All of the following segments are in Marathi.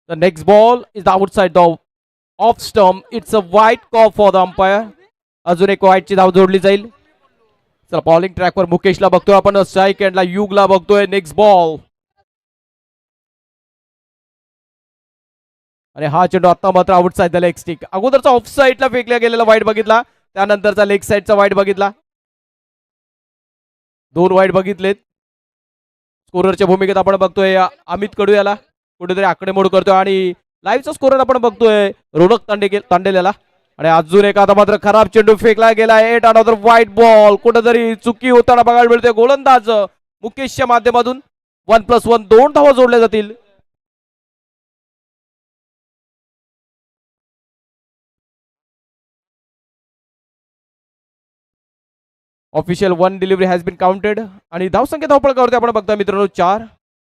The next ball is outside the off stump. It's a white call for the umpire. अजून एक white ची धाव जोडली जाईल. चला बॉलिंग ट्रॅकवर मुकेशला बघतोय आपण, स्ट्राईक एंडला युगला बघतोय. नेक्स्ट बॉल आणि हा चेंडू आता मात्र आउटसाइड द लेग स्टिक. अगोदरचा ऑफ साईडला फेकला गेलेला वाईट बघितला, त्यानंतरचा लेग साईडचा वाईट बघितला. दोन वाईट बघितलेत. स्कोररच्या भूमिकेत आपण बघतोय अमित कडू याला कुठेतरी आकडेमोड करतोय आणि लाईव्हचा स्कोरर आपण बघतोय रोनक तांडेल. आणि अजून एक आता मात्र खराब चेंडू फेकला गेला. At another white ball. कुठेतरी चुकी होताना बघायला मिळते. गोलंदाज मुकेशच्या माध्यमातून 1+1 2 धावा जोडल्या जातील. Official 1 delivery has been counted. आणि धावसंख्या धावपळकावरती आपण बघता मित्रांनो 4.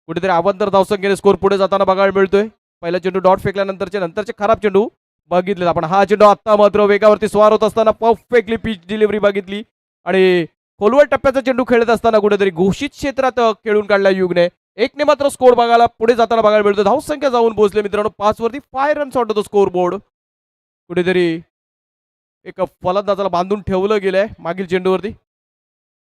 कुठेतरी अवांतर धावसंख्येने स्कोर पुढे जाताना बघायला मिळतोय. पहिला चेंडू डॉट फेकल्यानंतरचे खराब चेंडू बघितले आपण. हा चेंडू आता मात्र वेगावरती स्वार होत असताना परफेक्टली पिच डिलिव्हरी बघितली आणि खोलवर टप्प्याचा चेंडू खेळत असताना कुठेतरी घोषित क्षेत्रात खेळून काढला युगने. एकने मात्र स्कोर बघायला पुढे जाताना बघायला मिळतो. धावसंख्या जाऊन पोहोचले मित्रांनो 5 वरती. 5 runs on the score board. कुठेतरी एक फलंदाजाला बांधून ठेवलं गेलंय मागील चेंडूवरती.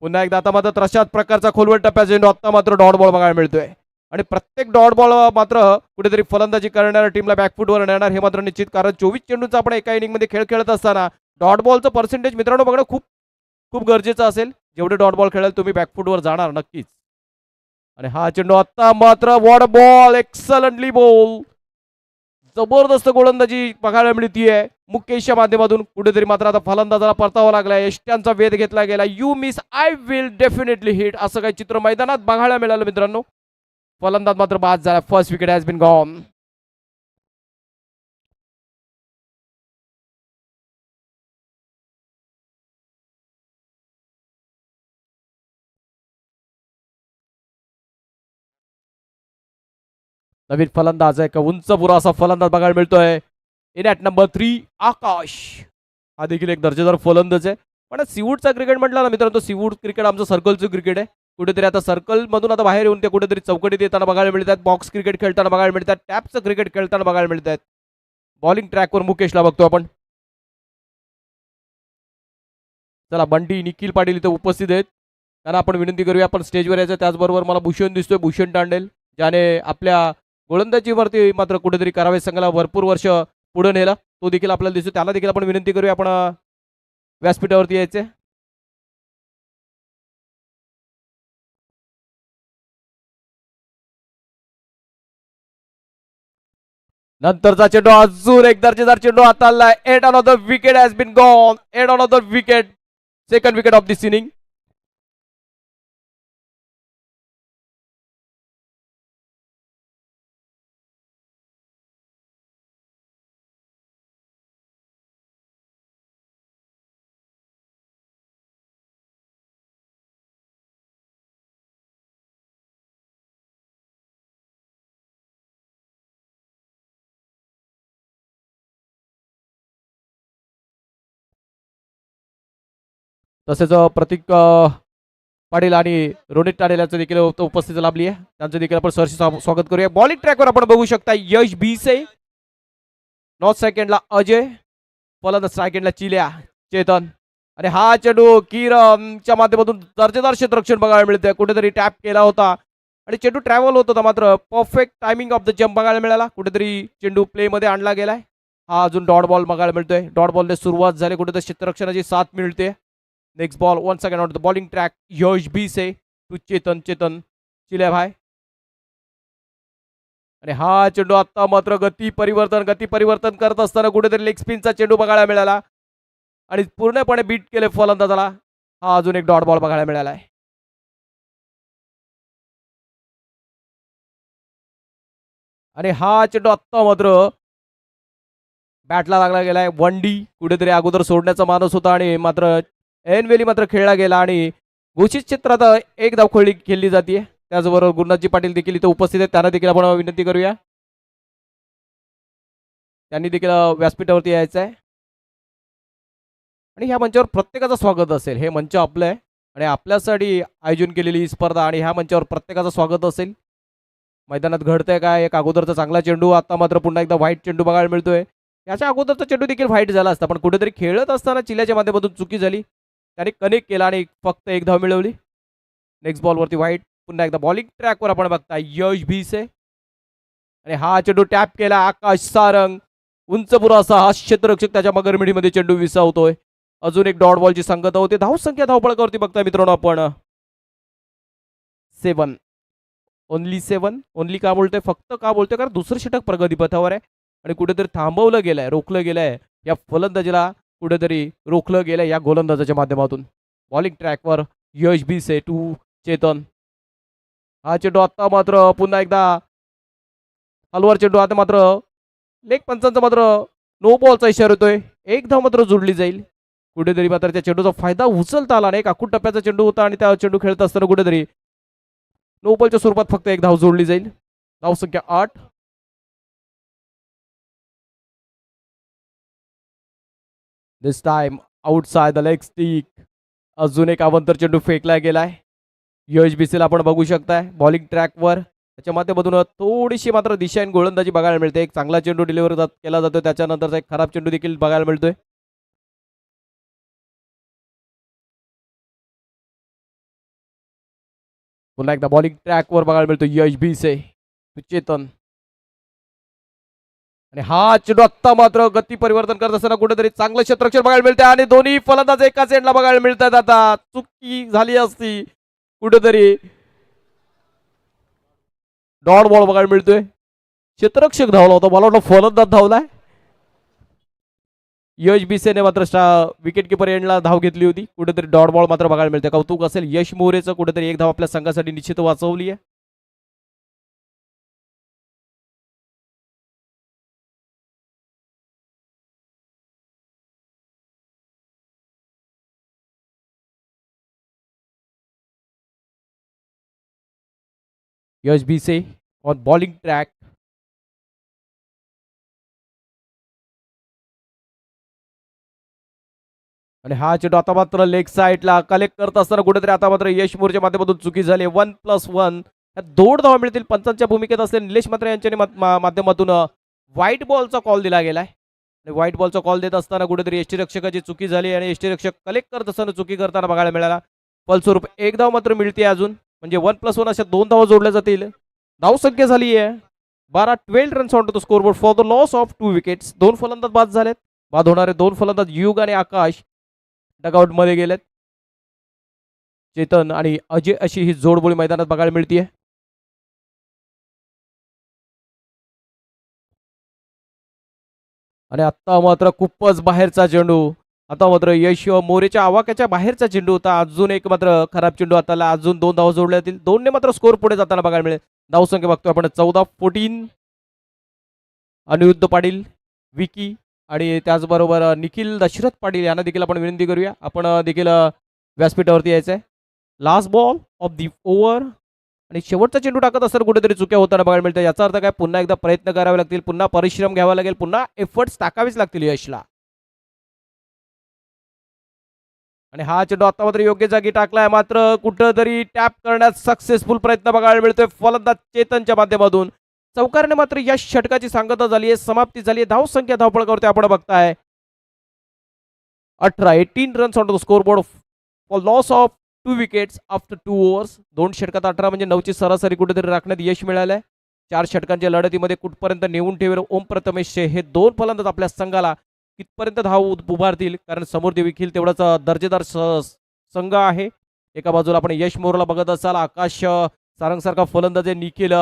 पुन्हा एकदा आता मात्र तशाच प्रकारचा खोलवर टप्प्याचा चेंडू आता मात्र डॉट बॉल बघायला मिळतोय. आणि प्रत्येक डॉट बॉल मात्र कुठेतरी फलंदाजी करणाऱ्या टीमला बॅकफुटवर नेणार हे मात्र निश्चित. कारण 24 चेंडूचा आपण एका इनिंगमध्ये खेळ खेळत असताना डॉट बॉलचं पर्सेंटेज मित्रांनो बघणं खूप खूप गरजेचं असेल. जेवढे डॉट बॉल खेळाल तुम्ही बॅकफुटवर जाणार नक्कीच. आणि हा चेंडू आता मात्र वॉट बॉल. एक्सलंटली बॉल. जबरदस्त गोलंदाजी बघायला मिळतीये मुकेशच्या माध्यमातून. कुठेतरी मात्र आता फलंदाजाला परतावा लागला. यष्ट्यांचा वेध घेतला गेला. You miss I will definitely hit असं काही चित्र मैदानात बघायला मिळालं मित्रांनो. फलंदाज मात्र बाद झाला. First wicket has been gone. नवीन फलंदाज आहे का उंच पुरा असा फलंदाज बघायला मिळतोय. In at number 3 Akash. हा देखील एक दर्जेदार फलंदाज आहे. पण सीवूडचा क्रिकेट म्हटलं ना मित्रांनो, सीवूड क्रिकेट आमचं सर्कलचं क्रिकेट आहे. कुठेतरी आता सर्कल मधून आता बाहेर येऊन ते कुठेतरी चौकटीत येताना बघायला मिळतात. बॉक्स क्रिकेट खेळताना बघायला मिळतात. टॅपचं क्रिकेट खेळताना बघायला मिळतात. बॉलिंग ट्रॅकवर मुकेशला बघतो आपण. चला बंटी निखिल पाटील इथे उपस्थित आहेत. त्यांना आपण विनंती करूया आपण स्टेजवर यायचं. त्याचबरोबर मला भूषण दिसतोय, भूषण तांडेल, ज्याने आपल्या गोलंदाजीवरती मात्र कुठेतरी करावे संघाला भरपूर वर्ष पुढे नेला. तो देखील आपल्याला दिसतो. त्याला देखील आपण विनंती करूया आपण व्यासपीठावरती यायचे. नंतरचा चेंडू अजून एक दर्जेदार चेंडू हाताळला. 8 another wicket has been gone. 8 another wicket. Second wicket of this inning. तसेच प्रतीक पाटील आणि रोनित टाडेल यांचं देखील उपस्थिती लाभली आहे. त्यांचं देखील आपण सहर्ष स्वागत करूया. बॉलिंग ट्रॅकवर आपण बघू शकता यश बीसे. नॉर्थ सेकंडला अजय. फलंदाज स्ट्राईक चिल्या चेतन. आणि हा चेंडू किरणच्या माध्यमातून दर्जेदार क्षेत्ररक्षण बघायला मिळते. कुठेतरी टॅप केला होता आणि चेंडू ट्रॅव्हल होत होता, मात्र perfect timing of the jump बघायला मिळाला. कुठेतरी चेंडू प्ले मध्ये आणला गेलाय. हा अजून डॉट बॉल बघायला मिळतोय. डॉट बॉलने सुरुवात झाली. कुठेतरी क्षेत्ररक्षणाची साथ मिळते. Next ball once again on the bowling track. यश बीसे टू चेतन चिल्या भाई. आणि हा चेंडू आता मात्र गती परिवर्तन करत असताना कुठेतरी लेग स्पिनचा चेंडू बघायला मिळाला आणि पूर्णपणे बीट केले फलंदाजाला. हा अजून एक डॉट बॉल बघायला मिळाला आहे. आणि हा चेंडू आता मात्र बॅटला लागला गेलाय. 1D कुठेतरी अगोदर सोडण्याचा मानस होता आणि मात्र ऐनवेळी मात्र खेळला गेला आणि घोषित क्षेत्रात एक धाव खेळली जाते. त्याचबरोबर गुरुनाथजी पाटील देखील इथे उपस्थित आहेत. त्यांना देखील आपण विनंती करूया, त्यांनी देखील व्यासपीठावरती यायचं आहे. आणि ह्या मंचावर प्रत्येकाचं स्वागत असेल. हे मंच आपलं आहे आणि आपल्यासाठी आयोजन केलेली ही स्पर्धा आणि ह्या मंचावर प्रत्येकाचं स्वागत असेल. मैदानात घडतंय काय, एक अगोदरचा चांगला चेंडू, आता मात्र पुन्हा एकदा व्हाईट चेंडू बघायला मिळतोय. याच्या अगोदरचा चेंडू देखील व्हाईट झाला असता, पण कुठेतरी खेळत असताना चिल्याच्या माध्यमातून चुकी झाली. त्याने कनेक्ट केला आणि फक्त एक धाव मिळवली. नेक्स्ट बॉलवरती व्हाईट. पुन्हा एकदा बॉलिंग ट्रॅकवर आपण बघताय यश भिसे आणि हा चेंडू टॅप केला. आकाश सारंग उंच पुरा असा हा क्षेत्ररक्षक त्याच्या मगरमिडीमध्ये चेंडू विसावतोय. अजून एक डॉट बॉलची संगत होते. धाव संख्या धावपळकावरती बघताय मित्रांनो आपण 7. ओनली 7. ओनली का बोलतोय, फक्त का बोलतोय, कारण दुसरं षटक प्रगतीपथावर आहे आणि कुठेतरी थांबवलं गेलंय, रोखलं गेलंय. या फलंदाजीला कुठेतरी रोखलं गेलंय या गोलंदाजाच्या माध्यमातून. बॉलिंग ट्रॅकवर यश भिसे टू चेतन. हा चेंडू आता मात्र पुन्हा एकदा हलवार चेंडू. आता मात्र लेग पंचांचा मात्र नो बॉलचा इशारा येतोय. एक धाव मात्र जोडली जाईल. कुठेतरी मात्र त्या चेंडूचा फायदा उचलता आला नाही. आखूड टप्प्याचा चेंडू होता आणि त्या चेंडू खेळत असताना कुठेतरी नो बॉलच्या स्वरूपात फक्त एक धाव जोडली जाईल. धाव संख्या 8. This time outside the leg stick. अजून एक अवंतर चेंडू फेकला गेलाय. यश भिसेला आपण बघू शकताय बॉलिंग ट्रॅकवर. त्याच्या माध्यमातून थोडीशी मात्र दिशाहीन गोलंदाजी बघायला मिळते. एक चांगला चेंडू डिलिव्हर केला जातो, त्याच्यानंतरचा एक खराब चेंडू देखील बघायला मिळतोय. पुन्हा एकदा बॉलिंग ट्रॅकवर बघायला मिळतो यश भिसे चेतन. आणि हा चेंडू आत्ता मात्र गती परिवर्तन करत असताना कुठेतरी चांगलं क्षेत्ररक्षण बघायला मिळते आणि दोन्ही फलंदाज एकाच एंडला बघायला मिळतात. आता चुकी झाली असती, कुठेतरी डॉट बॉल बघायला मिळतोय. क्षेत्ररक्षक धावला होता, मला वाटलं फलंदाज धावलाय. यश भिसेने मात्र विकेट किपर एंडला धाव घेतली होती. कुठेतरी डॉट बॉल मात्र बघायला मिळते. कौतुक असेल यश मोरेचं, कुठेतरी एक धाव आपल्या संघासाठी निश्चित वाचवली आहे. यश भिसे ऑन बॉलिंग ट्रॅक. आणि हा चेंडू आता मात्र लेग साईडला कलेक्ट करत असताना कुठेतरी आता मात्र यश मोरच्या माध्यमातून चुकी झाली. 1+1 या 2 धावा मिळतील. पंचांच्या भूमिकेत असलेले निलेश मात्र यांच्या माध्यमातून व्हाईट बॉलचा कॉल दिला गेलाय. आणि व्हाईट बॉलचा कॉल देत असताना कुठेतरी यष्टीरक्षकाची चुकी झाली आणि यष्टीरक्षक कलेक्ट करत असताना चुकी करताना बघायला मिळाला. फलस्वरूप एक धाव मात्र मिळते अजून, म्हणजे 1+1 अशा 2 धावा जोडल्या जातील. धाव संख्या झाली आहे 12 runs on to the scoreboard for the loss of 2 wickets. 2 फलंदाज बाद झालेत. बाद होणारे 2 फलंदाज युग आणि आकाश डगआउट मध्ये गेलेत. चेतन आणि अजय अशी ही जोडबोळी मैदानात बघायला मिळतीये. आणि आता मात्र खूपच बाहेरचा चेंडू. आता मात्र यश मोरेच्या आवाक्याच्या बाहेरचा चेंडू होता. अजून एक मात्र खराब चेंडू हाताला. अजून 2 धावा जोडल्या जातील. 2 ने मात्र स्कोर पुढे जाताना बघायला मिळेल. धाव संख्या बघतोय आपण 14-14. अनिरुद्ध पाटील, विकी आणि त्याचबरोबर निखिल दशरथ पाटील यांना देखील आपण विनंती करूया, आपण देखील व्यासपीठावरती यायचं आहे. Last ball of the over. आणि शेवटचा चेंडू टाकत असताना कुठेतरी चुक्या होताना बघायला मिळतात. याचा अर्थ काय, पुन्हा एकदा प्रयत्न करावे लागतील, पुन्हा परिश्रम घ्यावा लागेल, पुन्हा एफर्ट्स टाकावेच लागतील यशला. आणि हा चेंडू आता मात्र योग्य जागी टाकलाय, मात्र कुठंतरी टॅप करण्यात सक्सेसफुल प्रयत्न बघायला मिळतोय फलंदाज चेतनच्या माध्यमातून. चौकारने मात्र या षटकाची सांगता झाली आहे, समाप्ती झाली आहे. धाव संख्या धावपळकावरती आपण बघताय 18 runs on the scoreboard for loss of 2 wickets after 2 overs. 2 षटकात 18 म्हणजे 9ची सरासरी कुठेतरी राखण्यात यश मिळालंय. 4 षटकांच्या लढतीमध्ये कुठपर्यंत नेऊन ठेवेल ओम प्रथमेशचे हे 2 फलंदाज आपल्या संघाला कितपर्यंत धाव उभारतील, कारण समोर देखील तेवढाच दर्जेदार संघ आहे. एका बाजूला आपण यश मोरला बघत असाल, आकाश सारंगसारखा फलंदाज आहे, निखिल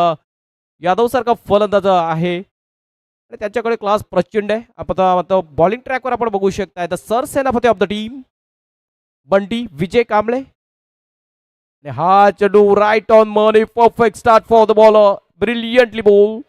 यादव सारखा फलंदाज आहे आणि त्यांच्याकडे क्लास प्रचंड आहे. आता बॉलिंग ट्रॅकवर आपण बघू शकताय द सरसेनापती of the team Bunty Vijay Kamble. हा चेंडू right on money, perfect start for the bowler, brilliantly ball.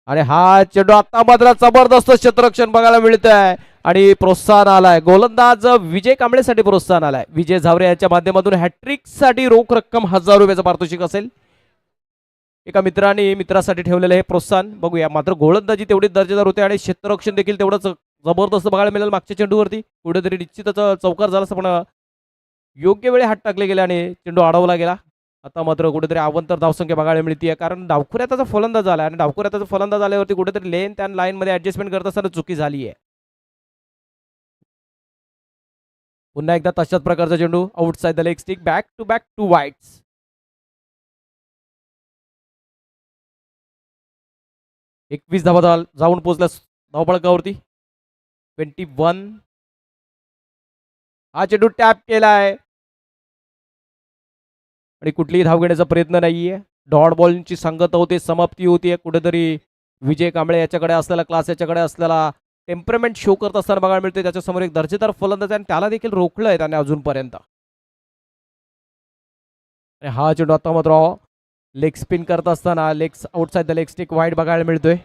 आणि हा चेंडू आता मात्र जबरदस्त क्षेत्ररक्षण बघायला मिळत आहे आणि प्रोत्साहन आलाय. गोलंदाज विजय कांबळेसाठी प्रोत्साहन आलाय. विजय झावरे यांच्या माध्यमातून हॅट्रिक साठी रोख रक्कम 1000 रुपयाचं पारितोषिक असेल. एका मित्रासाठी ठेवलेलं हे प्रोत्साहन बघूया. मात्र गोलंदाजी तेवढीच दर्जेदार होते आणि क्षेत्ररक्षण देखील तेवढंच जबरदस्त बघायला मिळेल मागच्या चेंडूवरती. कुठेतरी निश्चितच चौकार झाला असं पण योग्य वेळी हात टाकले गेले आणि चेंडू अडवला गेला. आता मात्र कुठेतरी अवांतर धावसंख्या बघायला मिळते कारण डावखुऱ्यात त्याचा फलंदाज झाला आणि डावखुऱ्यात त्याचा फलंदाज आल्यावरती कुठेतरी लेन त्या लाईनमध्ये ॲडजस्टमेंट करत असताना चुकी झाली आहे. पुन्हा एकदा तशाच प्रकारचा चेंडू outside the leg stick back to wides. एकवीस धावा जाऊन पोहोचल्या धावपळकावरती. 21. हा चेंडू टॅप केलाय आणि कुठलीही धाव घेण्याचा प्रयत्न नाहीये. डॉट बॉलची संगत होते, समाप्ती होतीये. कुठेतरी विजय कांबळे याच्याकडे असलेला क्लास, याच्याकडे असलेला टेम्परमेंट शो करत असताना बघायला मिळते. त्याच्यासमोर एक दर्जेदार फलंदाज आहे आणि त्याला देखील रोखलंय त्याने अजूनपर्यंत. आणि हा चेंडू आता मात्र लेग स्पिन करत असताना outside the leg stick wide बघायला मिळतोय.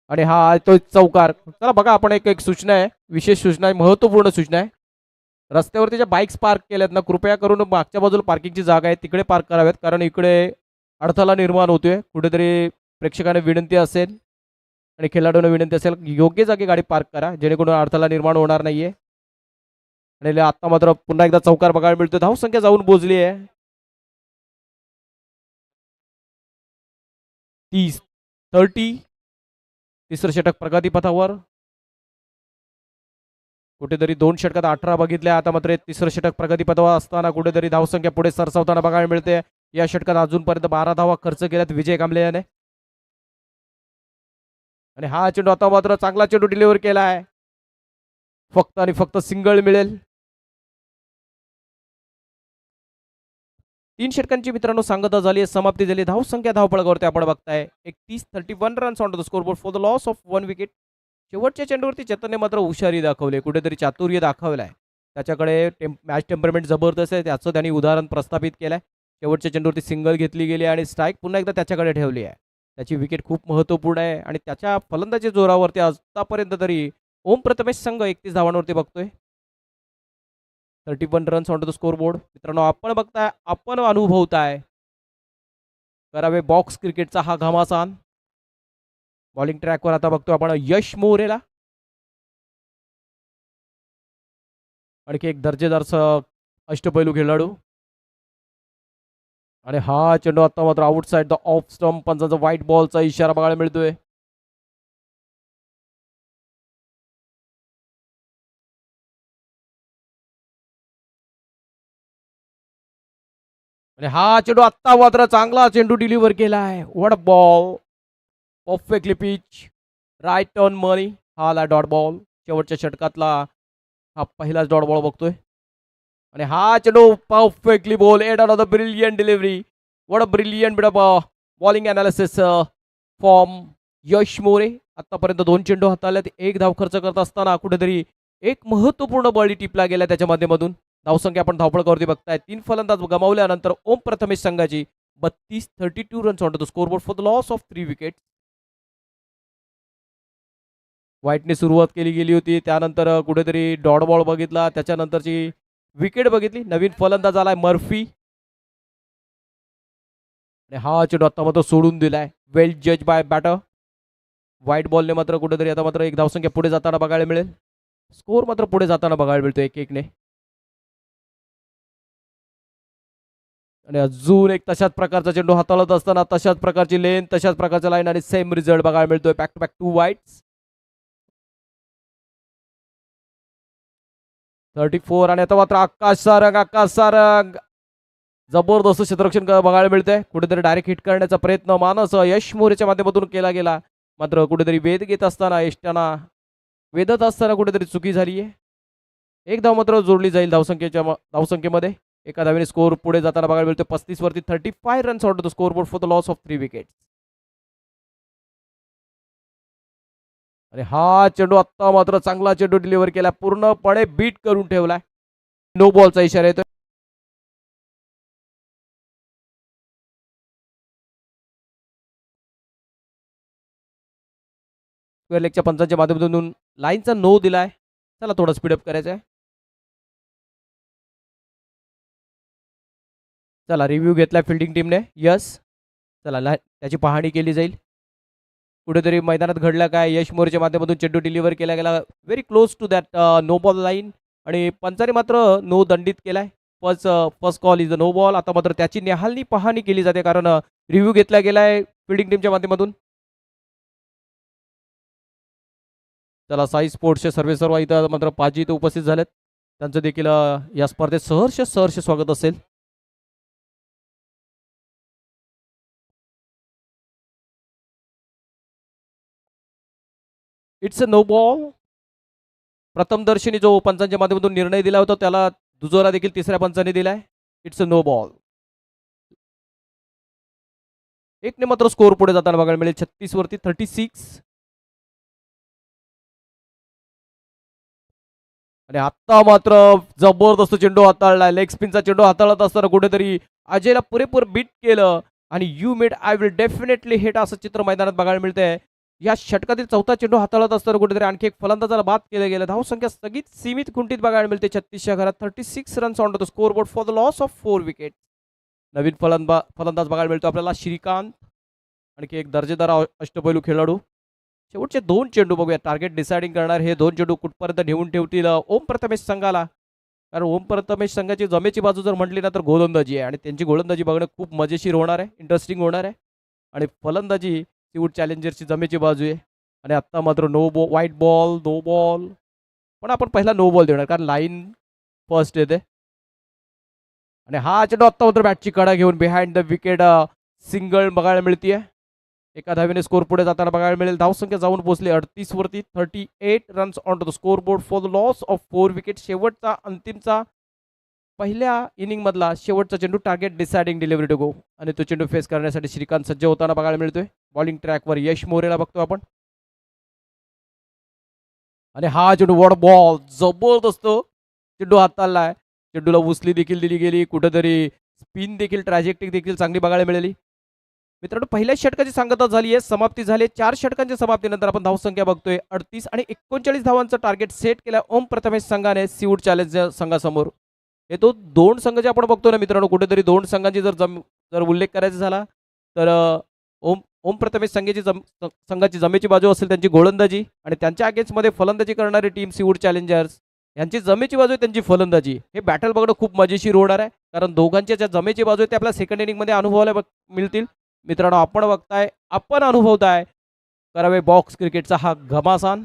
आणि हा तो चौकार. चला बघा, आपण एक सूचना आहे, विशेष सूचना आहे, महत्वपूर्ण सूचना आहे. रस्त्यावरती ज्या बाईक्स पार्क केल्यात ना, कृपया करून मागच्या बाजूला पार्किंगची जागा आहे तिकडे पार्क कराव्यात कारण इकडे अडथळा निर्माण होतोय. कुठेतरी प्रेक्षकांना विनंती असेल आणि खेळाडूंना विनंती असेल, योग्य जागी गाडी पार्क करा जेणेकरून अडथळा निर्माण होणार नाहीये. आणि आता मात्र पुन्हा एकदा चौकार बघायला मिळतोय. धावसंख्या जाऊन पोहोचली आहे 30. तिसरं षटक प्रगतीपथावर. कुठेतरी 2 षटकात 18 बघितल्या. आता मात्र तिसरं षटक प्रगतीपथावर असताना कुठेतरी धावसंख्या पुढे सरसावताना बघायला मिळते. या षटकात अजूनपर्यंत 12 धावा खर्च केल्यात विजय कांबळे याने. आणि हा चेंडू आता मात्र चांगला चेंडू डिलिव्हर केला आहे. फक्त आणि फक्त सिंगल मिळेल. 3 षटकांची मित्रांनो सांगता झाली, समाप्ती झाली. धावसंख्या धावपळावरती आपण बघताय 31 runs on the scoreboard for the loss of 1 wicket. शेवटच्या चेंडूवरती चेतनने मात्र हुशारी दाखवली, कुठेतरी चातुर्य दाखवलाय. त्याच्याकडे मॅच टेम्परमेंट जबरदस्त आहे, त्याचं त्यांनी उदाहरण प्रस्थापित केलंय. शेवटच्या चेंडूवरती सिंगल घेतली गेली आणि स्ट्राईक पुन्हा एकदा त्याच्याकडे ठेवली आहे. त्याची विकेट खूप महत्त्वपूर्ण आहे आणि त्याच्या फलंदाजी जोरावरती आतापर्यंत तरी ओम प्रथमेश संघ 31 धावांवरती बघतोय. 31 रन्स ऑन द स्कोरबोर्ड. मित्रांनो आपण बघताय, आपण अनुभवताय करावे बॉक्स क्रिकेटचा हा घमासान. बॉलिंग ट्रॅकवर आता बघतोय आपण यश मोरेला. आणखी एक दर्जेदार अष्टपैलू खेळाडू. आणि हा चेंडू आता मात्र आउटसाइड द ऑफ स्टंप, पंचाचा व्हाईट बॉलचा इशारा बघायला मिळतोय. आणि हा चेंडू आत्ता मात्र चांगला चेंडू डिलिव्हर केला आहे. What a ball, perfectly pitch, right turn money. हा आला डॉट बॉल. शेवटच्या षटकातला हा पहिलाच डॉट बॉल बघतोय. आणि हा चेंडू perfectly ball, add on the brilliant delivery. What a brilliant bit of bowling analysis from Yash More. आतापर्यंत 2 चेंडू हाताळल्यात, 1 धाव खर्च करत असताना कुठेतरी एक महत्त्वपूर्ण बॉडी टिपला गेला त्याच्या माध्यमातून. धावसंख्या आपण धावपळकावरती बघताय. 3 फलंदाज गमावल्यानंतर ओम प्रथमेश संघाची 32 runs on the scoreboard for the loss of 3 wicket. व्हाईटने सुरुवात केली गेली होती, त्यानंतर कुठेतरी डॉट बॉल बघितला, त्याच्यानंतरची विकेट बघितली. नवीन फलंदाज आलाय मर्फी. आणि हा चेंडू आता मात्र सोडून दिलाय. वेल जज बाय बॅटर. व्हाईट बॉलने मात्र कुठेतरी आता मात्र एक धावसंख्या पुढे जाताना बघायला मिळेल. स्कोर मात्र पुढे जाताना बघायला मिळतो 1-1 ने. आणि अजून एक तशाच प्रकारचा चेंडू हाताळत असताना तशाच प्रकारची लेन, तशाच प्रकारचा लाईन आणि सेम रिझल्ट बघायला मिळतोय. Back to back 2 wides. 34. आणि आता मात्र आकाश सारंग जबरदस्त क्षेत्ररक्षण बघायला मिळतंय. कुठेतरी डायरेक्ट हिट करण्याचा प्रयत्न मानस यश मोरेच्या माध्यमातून केला गेला, मात्र कुठेतरी वेध घेत असताना यष्टांना वेधत असताना कुठेतरी चुकी झाली आहे. 1 धाव मात्र जोडली जाईल धावसंख्येमध्ये. एका धावेने स्कोर पुढे जाताना बघायला मिळतोय 35 वरती. 35 runs out of the scoreboard for the loss of 3 wickets. आणि हा चेंडू आत्ता मात्र चांगला चेंडू डिलिव्हर केला, पूर्णपणे बीट करून ठेवलाय. नो बॉलचा इशारा येतोय. स्क्वेअर लेगच्या पंचांच्या माध्यमातून लाईनचा नो दिलाय. चला थोडं स्पीडअप करायचं आहे. चला रिव्ह्यू घेतला फिल्डिंग टीमने. यस. चला त्याची पाहणी केली जाईल. कुठेतरी मैदानात घडलं काय, यश मोरेच्या माध्यमातून चेंडू डिलिव्हर केला गेला very close to that no ball line आणि पंचाने मात्र नो दंडित केलाय. First call is a no ball. आता मात्र त्याची निहालनी पाहणी केली जाते कारण रिव्ह्यू घेतला गेलाय फिल्डिंग टीमच्या माध्यमातून. चला साई स्पोर्ट्सचे सर्वेसर्वा इथं मात्र पाजी इथं उपस्थित झालेत. त्यांचं देखील या स्पर्धेत सहर्ष स्वागत असेल. It's a no ball. प्रथम दर्शनी जो पंचांच्या माध्यमातून निर्णय दिला होता त्याला दुजोरा देखील तिसऱ्या पंचाने दिलाय. It's a no ball. एकने मात्र स्कोर पुढे जाताना बघायला मिळेल 36 वरती 36. आणि आता मात्र जबरदस्त चेंडू हाताळला. लेग स्पिनचा चेंडू हाताळत असताना कुठेतरी अजयला पुरेपूर बीट केलं आणि you made I will definitely hit असं चित्र मैदानात बघायला मिळतंय. या षटकातील चौथा चेंडू हाताळत असताना कुठेतरी आणखी एक फलंदाजाला बाद केलं गेलं. धावसंख्या सगळीच सीमित खुंटीत बघायला मिळते 36च्या घरात. 36 runs on the score board for the loss of 4 wicket. नवीन फलंदाज बघायला मिळतो आपल्याला श्रीकांत. आणखी एक दर्जेदार अष्टपैलू खेळाडू. शेवटचे दोन चेंडू बघूया. टार्गेट डिसाइडिंग करणार हे दोन चेंडू कुठपर्यंत नेऊन ठेवतील ओम प्रथमेश संघाला. कारण ओम प्रथमेश संघाची जमेची बाजू जर म्हटली ना तर गोलंदाजी आहे आणि त्यांची गोलंदाजी बघणं खूप मजेशीर होणार आहे, इंटरेस्टिंग होणार आहे. आणि फलंदाजी सीवूड चॅलेंजर्सची जमेची बाजू आहे. आणि आत्ता मात्र व्हाईट बॉल नो बॉल. पण आपण पहिला नो बॉल देणार कारण लाईन फर्स्ट येते. आणि हा चेंडू आत्ता मात्र बॅटची कडा घेऊन बिहाइंड द विकेट सिंगल बघायला मिळतीये. एका धावेने स्कोर पुढे जाताना बघायला मिळेल. धावसंख्या जाऊन पोहोचली 38 वरती. 38 runs on to the score board for the loss of 4 wicket. शेवटचा अंतिमचा पहिल्या इनिंग मधला शेवटचा चेंडू target deciding delivery to go. आणि तो चेंडू फेस करण्यासाठी श्रीकांत सज्ज होताना बघायला मिळतोय. बॉलिंग ट्रॅकवर यश मोरेला बघतो आपण. आणि हा चेंडू वॉट बॉल जबरदस्त चेंडू हाताळलाय. चेंडूला उचली देखील दिली गेली. कुठेतरी स्पिन देखील ट्रॅजेक्टिक देखील चांगली बघायला मिळाली. मित्रांनो पहिल्या षटकाची सांगता झाली आहे, समाप्ती झाली. 4 षटकांच्या समाप्तीनंतर आपण धावसंख्या बघतोय 38 आणि 39 धावांचं टार्गेट सेट केलं ओम प्रथमेश संघाने सीवूड चॅलेंज संघासमोर. हे तो दोन संघ जे आपण बघतोय ना मित्रांनो, कुठेतरी दोन संघांची जर उल्लेख करायचा झाला तर ओम ओम प्रथमेश संघाची जमेची बाजू असेल त्यांची गोलंदाजी आणि त्यांच्या अगेन्स्टमध्ये फलंदाजी करणारी टीम सीवूड चॅलेंजर्स यांची जमेची बाजू आहे त्यांची फलंदाजी. हे बॅटल बघणं खूप मजेशीर होणार आहे कारण दोघांच्या ज्या जमेची बाजू आहे ते आपल्या सेकंड इनिंगमध्ये अनुभवायला मिळतील. मित्रांनो आपण बघताय, आपण अनुभवताय करावे बॉक्स क्रिकेटचा हा घमासान.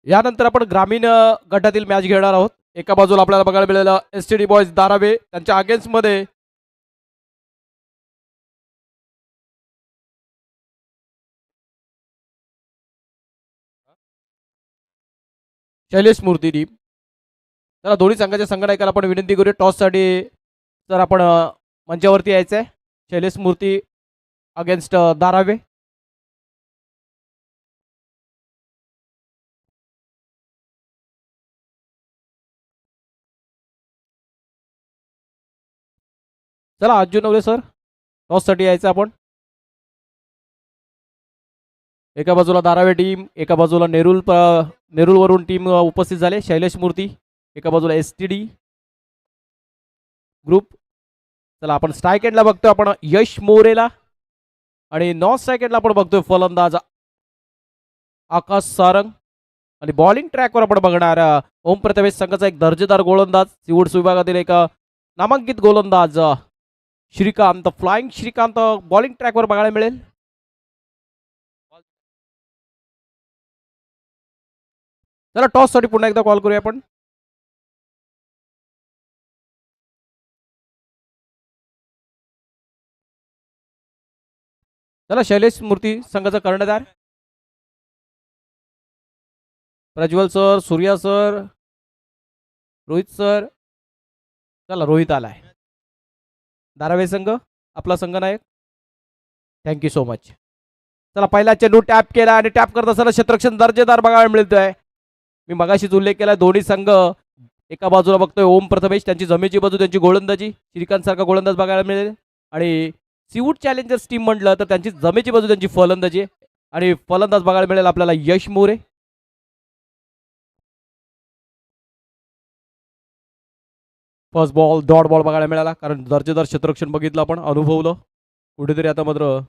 यानंतर आपण ग्रामीण गटातील मॅच घेणार आहोत. एका बाजूला आपल्याला बघायला मिळालं एसटीडी बॉयज दारावे त्यांच्या अगेन्स्टमध्ये शैलेश मूर्ती टीम. तर दोन्ही संघाच्या संघनायकाला आपण विनंती करूया टॉससाठी तर आपण मंचावरती यायचं आहे. शैलेश मूर्ती अगेन्स्ट दारावे. चला अर्जुन नवले सर टॉससाठी यायचं आपण. एका बाजूला दारावे टीम, एका बाजूला नेरूलवरून टीम उपस्थित झाले. शैलेश मूर्ती एका बाजूला एसटीडी ग्रुप. चला आपण स्ट्राईक एंडला बघतोय आपण यश मोरेला आणि नॉन स्ट्राईक एंडला आपण बघतोय फलंदाज आकाश सारंग. आणि बॉलिंग ट्रॅकवर आपण बघणार ओम प्रथमेश संघाचा एक दर्जेदार गोलंदाज सीवूड्स विभागातील एक नामांकित गोलंदाज श्रीकांत, फ्लाइंग श्रीकांत बॉलिंग ट्रॅकवर बघायला मिळेल. चला टॉससाठी पुन्हा एकदा कॉल करूया आपण. चला शैलेश मूर्ती संघाचा कर्णधार. Prajwal sir, Surya sir, Rohit sir. चला रोहित आलाय. धारावे संघ आपला संघनायक. Thank you so much. चला पहिला चेंडू टॅप केला आणि टॅप करत असताना क्षेत्ररक्षण दर्जेदार बघायला मिळतोय. मी मगाशीच उल्लेख केला दोन्ही संघ एका बाजूला बघतोय ओम प्रथमेश त्यांची जमेची बाजू त्यांची गोलंदाजी श्रीकांत सारखा गोलंदाज बघायला मिळेल आणि सीवूड चॅलेंजर्स टीम म्हटलं तर त्यांची जमेची बाजू त्यांची फलंदाजी आणि फलंदाज बघायला मिळेल आपल्याला Yash More. First ball dot ball बघायला मिळाला कारण दर्जेदार क्षेत्ररक्षण बघितलं आपण अनुभवलं. कुठेतरी आता मात्र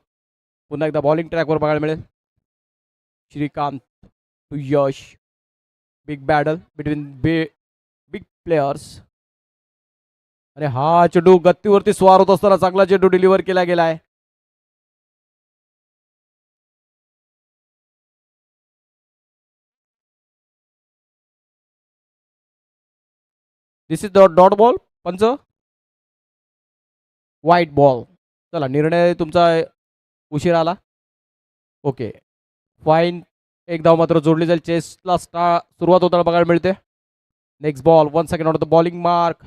पुन्हा एकदा बॉलिंग ट्रॅकवर बघायला मिळेल. Shrikant to Yash. Big battle between big players. आणि हा चेंडू गत्तीवरती स्वार होत असताना चांगला चेंडू डिलिव्हर केला गेलाय. दिस इज डॉट बॉल. पंच व्हाईट बॉल. चला निर्णय तुमचा उशीर आला. Okay fine. एक धाव मात्र जोडली जाईल. चेसला सुरुवात होताना बघायला मिळते. Next ball 1 second on the bowling mark.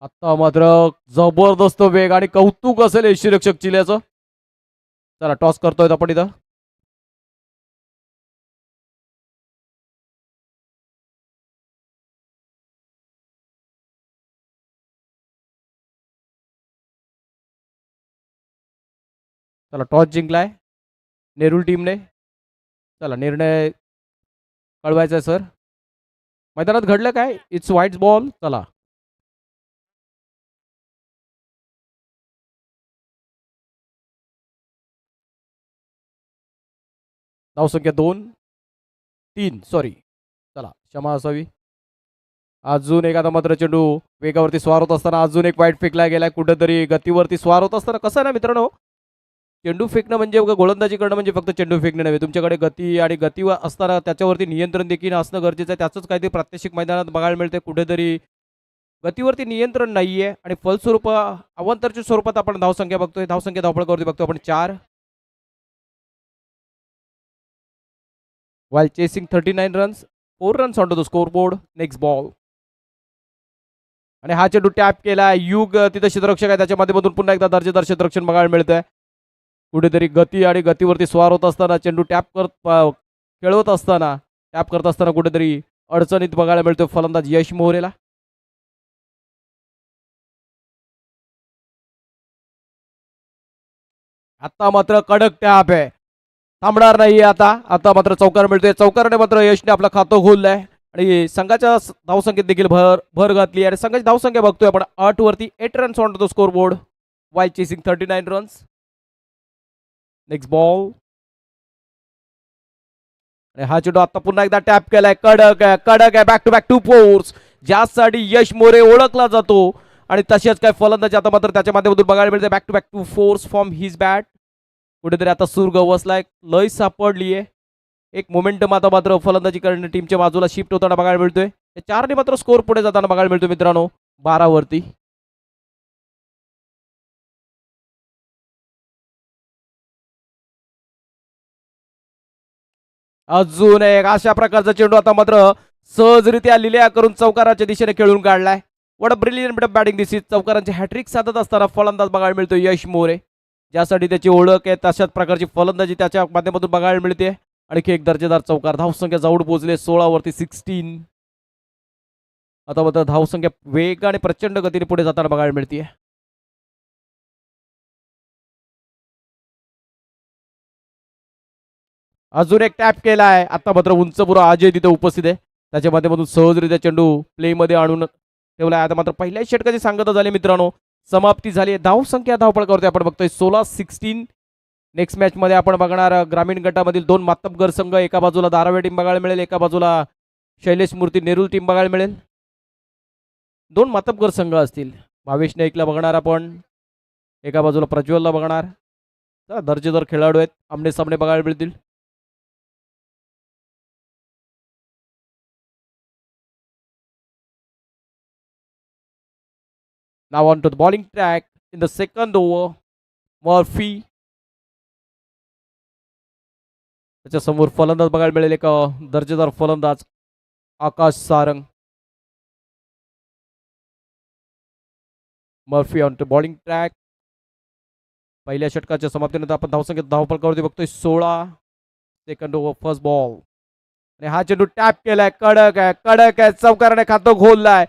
आता मात्र जबरदस्त वेग आणि कौतुक असेल यष्टीरक्षक चिल्याचं. चला टॉस करतोय आपण इथं. चला टॉस जिंकलाय नेरूल टीमने. चला निर्णय कळवायचा आहे सर. मैदानात घडलं काय. It's white ball. चला धावसंख्या 2-3 सॉरी. चला क्षमा असावी. अजून एखादा मात्र चेंडू वेगावरती स्वार होत असताना अजून एक वाईट फेकला गेलाय. कुठेतरी गतीवरती स्वार होत असताना कसं आहे ना मित्रांनो चेंडू फेकणं म्हणजे गोलंदाजी करणं म्हणजे फक्त चेंडू फेकणे नव्हे. तुमच्याकडे गती आणि गती असताना त्याच्यावरती नियंत्रण देखील असणं गरजेचं आहे. त्याचंच काहीतरी प्रात्यक्षिक मैदानात बघायला मिळते. कुठेतरी गतीवरती नियंत्रण नाहीये आणि फलस्वरूप अवांतरच्या स्वरूपात आपण धावसंख्या बघतोय. धावसंख्या धावपळावरती बघतोय आपण 4. while chasing 39 runs 4 runs onto the scoreboard. next ball. आणि हा चेंडू टॅप केला. युग तिथे क्षेत्ररक्षक आहे त्याच्या माध्यमातून पुन्हा एकदा दर्जेदार क्षेत्ररक्षण बघायला मिळतंय. कुठेतरी गती आणि गतीवरती स्वार होत असताना चेंडू टॅप खेळवत असताना टॅप करत असताना कुठेतरी अडचणीत बघायला मिळतोय फलंदाज यश मोरेला. आता मात्र कडक टॅप आहे. थांबणार नाही आता. आता मात्र चौकार मिळतोय. चौकाराने मात्र यशने आपलं खातं खोललंय आणि संघाच्या धावसंख्येत देखील भर घातली आणि संघाची धावसंख्या बघतोय आपण 8 वरती 8 runs on to the score board while chasing 39 runs. Next ball. हा चेंडू आता पुन्हा एकदा टॅप केलाय. कडक आहे कडक आहे. बॅक टू बॅक 2 फोर्स ज्यासाठी यश मोरे ओळखला जातो आणि तशाच काय फलंदाजी आता मात्र त्याच्या माध्यमातून बघायला मिळते. Back to back 2 fours from his bat. कुठेतरी आता सूर गवसलाय. लय सापडली आहे. एक मोमेंटम आता मात्र फलंदाजी करणे टीमच्या बाजूला शिफ्ट होताना बघायला मिळतोय. 4ने मात्र स्कोर पुढे जाताना बघायला मिळतो मित्रांनो 12 वरती. अजून एक अशा प्रकारचा चेंडू आता मात्र सहजरित्या लिल्या करून चौकाराच्या दिशेने खेळून काढलाय. What a brilliant bit of batting this is. चौकारांची हॅट्रिक साधत असताना फलंदाज बघायला मिळतो यश मोरे ज्यासाठी त्याची ओळख आहे. तशाच प्रकारची फलंदाजी त्याच्या माध्यमातून बघायला मिळते. आणखी एक दर्जेदार चौकार. धावसंख्या जाऊड पोहोचले 16 वरती 16. आता मात्र धावसंख्या वेगाने प्रचंड गतीने पुढे जाताना बघायला मिळते. अजून एक टॅप केलाय. आता मात्र उंच पुरा अजय तिथे उपस्थित आहे. त्याच्या माध्यमातून सहजरित्या चेंडू प्ले मध्ये आणून ठेवलाय. आता मात्र पहिल्या षटकाची सांगता झाली मित्रांनो. समाप्ती झाली. धावसंख्या धावपळ करतोय आपण बघतोय 16-16. नेक्स्ट मॅच मध्ये आपण बघणार ग्रामीण गटामधील 2 मातब्बर संघ. एका बाजूला धारावे टीम बघायला मिळेल. एका बाजूला शैलेश मूर्ती नेरूल टीम बघायला मिळेल. 2 मातब्बर संघ असतील. भावेश नाईकला बघणार आपण. एका बाजूला प्रज्वलला बघणार. दर्जेदार खेळाडू आहेत. आमने सामने बघायला मिळतील. Now on to the bowling track in the second over. Murphy त्याच्या समोर फलंदाज बघायला मिळेल, एक दर्जेदार फलंदाज Akash Sarang. Murphy on to bowling track. पहिल्या षटकाच्या समाप्तीनंतर आपण धावसंख्येत धावफलकावरती बघतोय 16. Second over first ball. आणि हा चेंडू टॅप केलाय. कडक आहे चौकाराने खातं खोललाय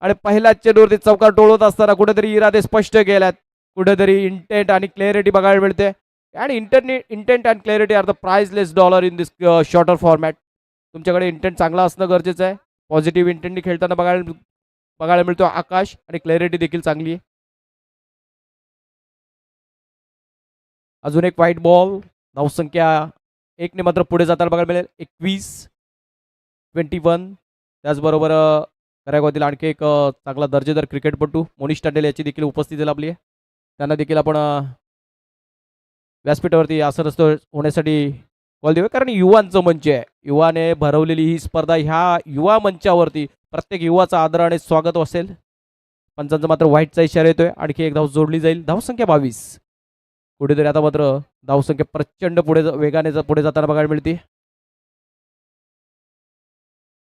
आणि पहिल्याच चेंडूवरती चौकार टोळत असताना कुठेतरी इरादे स्पष्ट केल्यात. कुठेतरी इंटेंट आणि क्लॅरिटी बघायला मिळते. आणि intent and clarity are the priceless dollar in this shorter format. तुमच्याकडे इंटेंट चांगला असणं गरजेचं आहे. पॉझिटिव्ह इंटेंटनी खेळताना बघायला मिळतो आकाश, आणि क्लॅरिटी देखील चांगली आहे. अजून एक व्हाईट बॉल. धावसंख्या 1 ने मात्र पुढे जाताना बघायला मिळेल. 21. त्याचबरोबर करायवातील आणखी एक चांगला दर्जेदार क्रिकेटपटू मोनिश टांडेल याची देखील उपस्थिती लाभली आहे. त्यांना देखील आपण व्यासपीठावरती आसनस्थ होण्यासाठी कॉल देऊया, कारण युवांचं मंच आहे. युवाने भरवलेली ही स्पर्धा, ह्या युवा मंचावरती प्रत्येक युवाचा आदराने स्वागत असेल. पंचांचा मात्र व्हाईटचा इशारा येतोय. आणखी एक धाव जोडली जाईल. धावसंख्या 22. कुठेतरी आता मात्र धावसंख्या प्रचंड वेगाने पुढे जाताना बघायला मिळते.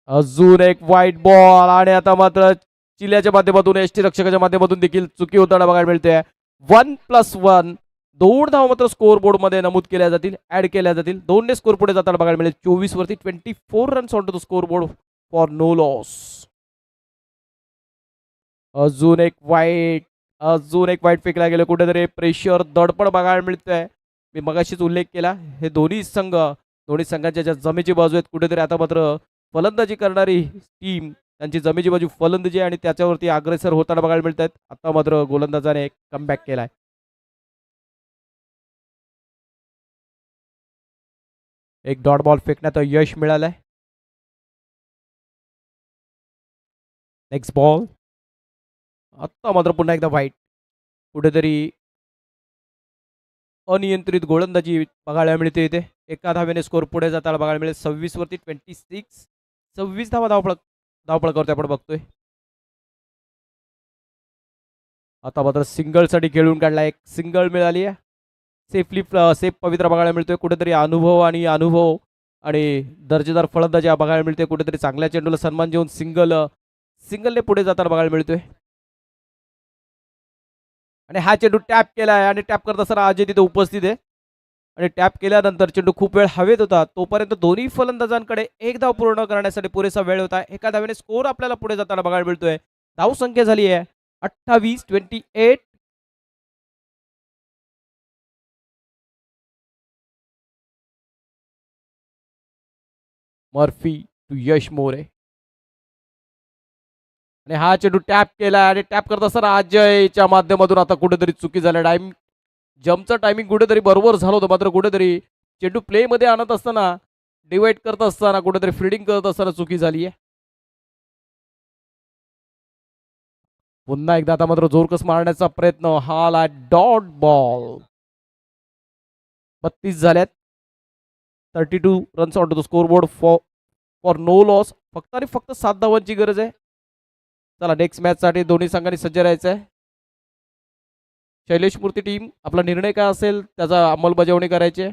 अजून एक व्हाईट बॉल, आणि आता मात्र चिल्याच्या माध्यमातून एसटी रक्षकाच्या माध्यमातून देखील चुकी होताना बघायला मिळते. 1+1. 2 धाव मात्र स्कोर बोर्ड मध्ये नमूद केल्या जातील, ऍड केल्या जातील. 2 ने स्कोर पुढे जाताना बघायला मिळेल. 24 वरती 24 runs on to the score board for no loss. अजून एक वाईट फेकला गेलं. कुठेतरी प्रेशर दडपण बघायला मिळतंय. मी मगाशीच उल्लेख केला, हे दोन्ही संघांच्या ज्या जमेची बाजू आहेत, कुठेतरी आता मात्र फलंदाजी करणारी टीम त्यांची जमेची बाजू फलंदाजी आणि त्याच्यावरती अग्रेसर होताना बघायला मिळत आहेत. आता मात्र गोलंदाजाने कमबॅक केलाय. एक डॉट बॉल फेकण्यात यश मिळालंय. Next ball. आता मात्र पुन्हा एकदा व्हाईट. कुठेतरी अनियंत्रित गोलंदाजी बघायला मिळते इथे. एका धावेने स्कोर पुढे जाताना बघायला मिळेल. 26 वरती 26. 26 धावा धावपळावरती आपण बघतोय. आता मात्र सिंगलसाठी खेळून काढला. एक सिंगल मिळाली आहे. सेफ पवित्रा बघायला मिळतोय. कुठेतरी अनुभव आणि दर्जेदार फलंदाजी बघायला मिळते. कुठेतरी चांगल्या चेंडूला सन्मान देऊन सिंगलने पुढे जाताना बघायला मिळतोय. आणि हा चेंडू टॅप केला आहे, आणि टॅप करत असताना अजय तिथे उपस्थित आहे. आणि टॅप केल्यानंतर चेंडू खूप वेळ हवेत होता. तोपर्यंत दोन्ही फलंदाजांकडे एक धाव पूर्ण करण्यासाठी पुरेसा वेळ होता. एका धावेने स्कोर आपल्याला पुढे जाताना बघायला मिळतोय. धावसंख्या झाली आहे 28-28. मर्फी टू यश मोरे. आणि हा चेंडू टॅप केला, आणि टॅप करत असताना अजयच्या माध्यमातून आता कुठेतरी चुकी झाल्या. जम्पचं टायमिंग कुठेतरी बरोबर झालं होतं, मात्र कुठेतरी चेंडू प्ले मध्ये आणत असताना, डिवाइड करत असताना, कुठेतरी फिल्डिंग करत असताना चुकी झाली आहे. पुन्हा एकदा आता मात्र जोरकस मारण्याचा प्रयत्न. हा डॉट बॉल. 32 झाल्यात. 32 runs on to the score board for no loss. फक्त आणि फक्त 7 धावांची गरज आहे. चला, नेक्स्ट मॅच साठी दोन्ही संघांनी सज्ज राहायचं आहे. शैलेश मूर्ती टीम, आपला निर्णय काय असेल त्याचा अंमलबजावणी करायची आहे.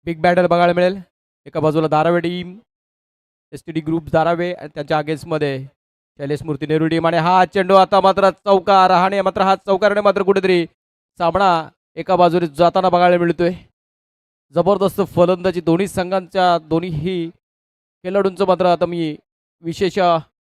बिग बॅटल बघायला मिळेल. एका बाजूला धारावे टीम, STD ग्रुप धारावे, आणि त्यांच्या अगेन्स्ट मध्ये शैलेश मूर्ती नेहरू टीम. आणि हा चेंडू आता मात्र चौकार. आणि मात्र हा चौकारने मात्र कुठेतरी सामना एका बाजूने जाताना बघायला मिळतोय. जबरदस्त फलंदाजी दोन्ही संघांच्या, दोन्ही खेळाडूंचं मात्र आता मी विशेष